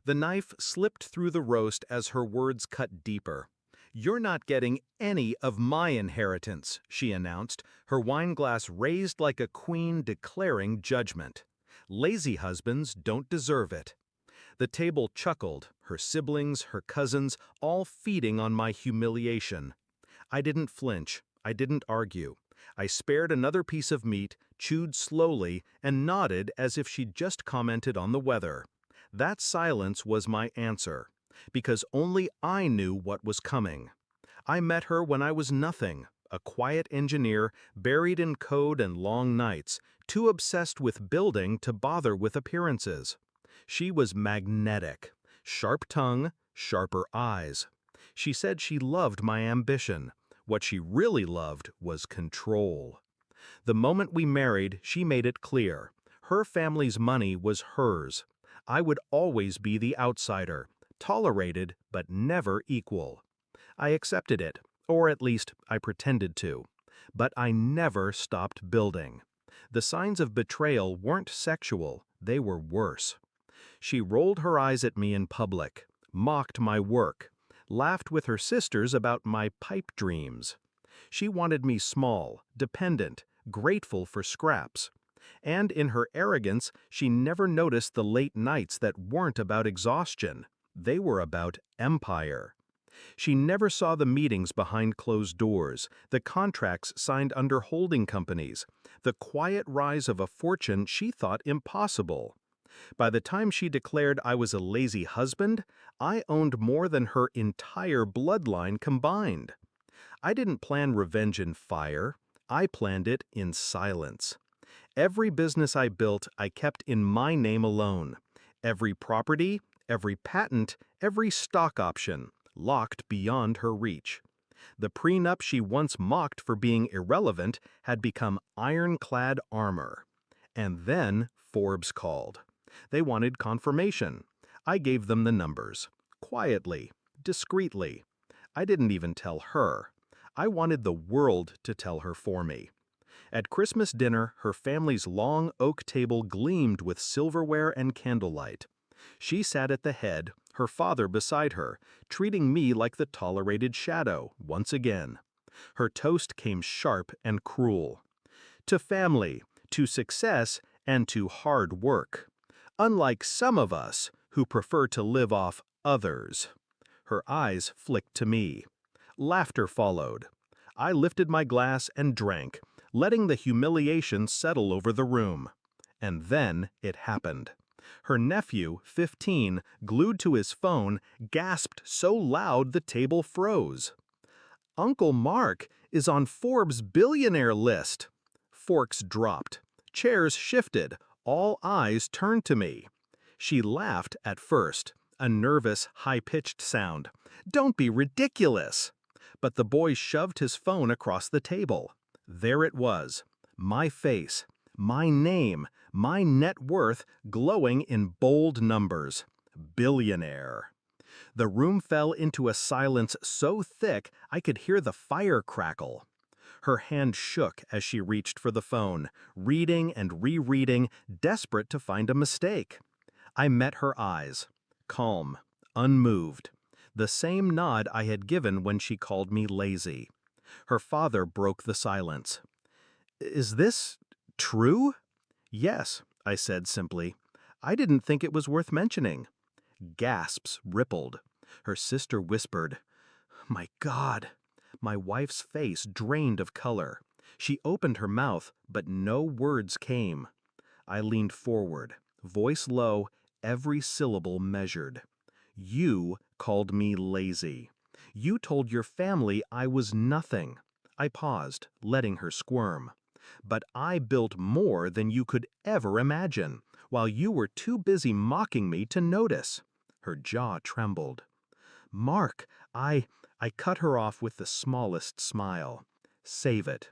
The knife slipped through the roast as her words cut deeper. "You're not getting any of my inheritance," she announced, her wineglass raised like a queen declaring judgment. "Lazy husbands don't deserve it." The table chuckled, her siblings, her cousins, all feeding on my humiliation. I didn't flinch. I didn't argue. I spared another piece of meat, chewed slowly, and nodded as if she'd just commented on the weather. That silence was my answer, because only I knew what was coming. I met her when I was nothing, a quiet engineer buried in code and long nights, too obsessed with building to bother with appearances. She was magnetic, sharp tongue, sharper eyes. She said she loved my ambition. What she really loved was control. The moment we married, she made it clear. Her family's money was hers. I would always be the outsider, tolerated but never equal. I accepted it, or at least I pretended to. But I never stopped building. The signs of betrayal weren't sexual, they were worse. She rolled her eyes at me in public, mocked my work, laughed with her sisters about my pipe dreams. She wanted me small, dependent, grateful for scraps. And in her arrogance, she never noticed the late nights that weren't about exhaustion. They were about empire. She never saw the meetings behind closed doors, the contracts signed under holding companies, the quiet rise of a fortune she thought impossible. By the time she declared I was a lazy husband, I owned more than her entire bloodline combined. I didn't plan revenge in fire. I planned it in silence. Every business I built, I kept in my name alone. Every property, every patent, every stock option, locked beyond her reach. The prenup she once mocked for being irrelevant had become ironclad armor. And then Forbes called. They wanted confirmation. I gave them the numbers. Quietly, discreetly. I didn't even tell her. I wanted the world to tell her for me. At Christmas dinner, her family's long oak table gleamed with silverware and candlelight. She sat at the head, her father beside her, treating me like the tolerated shadow, once again. Her toast came sharp and cruel. To family, to success, and to hard work. Unlike some of us, who prefer to live off others. Her eyes flicked to me. Laughter followed. I lifted my glass and drank, letting the humiliation settle over the room. And then it happened. Her nephew, 15, glued to his phone, gasped so loud the table froze. "Uncle Mark is on Forbes' billionaire list." Forks dropped. Chairs shifted. All eyes turned to me. She laughed at first, a nervous, high-pitched sound. "Don't be ridiculous!" But the boy shoved his phone across the table. There it was, my face, my name, my net worth glowing in bold numbers. Billionaire. The room fell into a silence so thick I could hear the fire crackle. Her hand shook as she reached for the phone, reading and rereading, desperate to find a mistake. I met her eyes, calm, unmoved. The same nod I had given when she called me lazy. Her father broke the silence. "Is this true?" "Yes," I said simply. "I didn't think it was worth mentioning." Gasps rippled. Her sister whispered, "My God." My wife's face drained of color. She opened her mouth, but no words came. I leaned forward, voice low, every syllable measured. "You called me lazy. You told your family I was nothing." I paused, letting her squirm. "But I built more than you could ever imagine, while you were too busy mocking me to notice." Her jaw trembled. "Mark, I cut her off with the smallest smile. "Save it."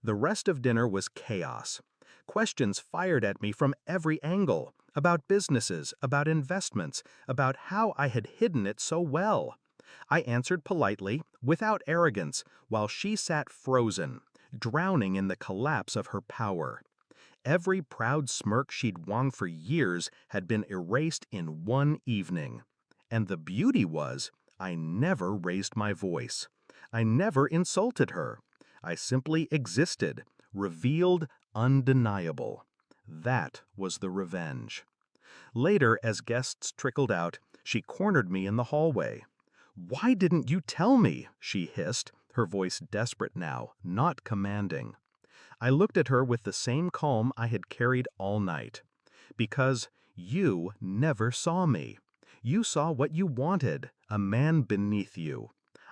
The rest of dinner was chaos. Questions fired at me from every angle, about businesses, about investments, about how I had hidden it so well. I answered politely, without arrogance, while she sat frozen, drowning in the collapse of her power. Every proud smirk she'd won for years had been erased in one evening. And the beauty was, I never raised my voice. I never insulted her. I simply existed, revealed, undeniable. That was the revenge. Later, as guests trickled out, she cornered me in the hallway. "Why didn't you tell me?" she hissed, her voice desperate now, not commanding. I looked at her with the same calm I had carried all night. "Because you never saw me. You saw what you wanted, a man beneath you.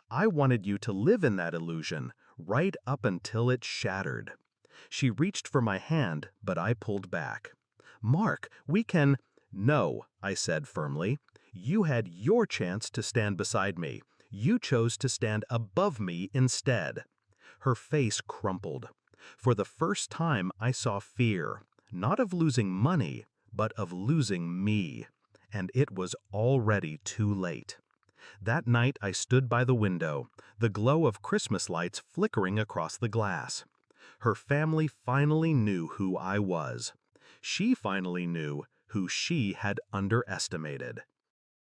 I wanted you to live in that illusion, right up until it shattered." She reached for my hand, but I pulled back. "Mark, we can—" "No," I said firmly. "You had your chance to stand beside me. You chose to stand above me instead." Her face crumpled. For the first time I saw fear, not of losing money, but of losing me. And it was already too late. That night I stood by the window, the glow of Christmas lights flickering across the glass. Her family finally knew who I was. She finally knew who she had underestimated.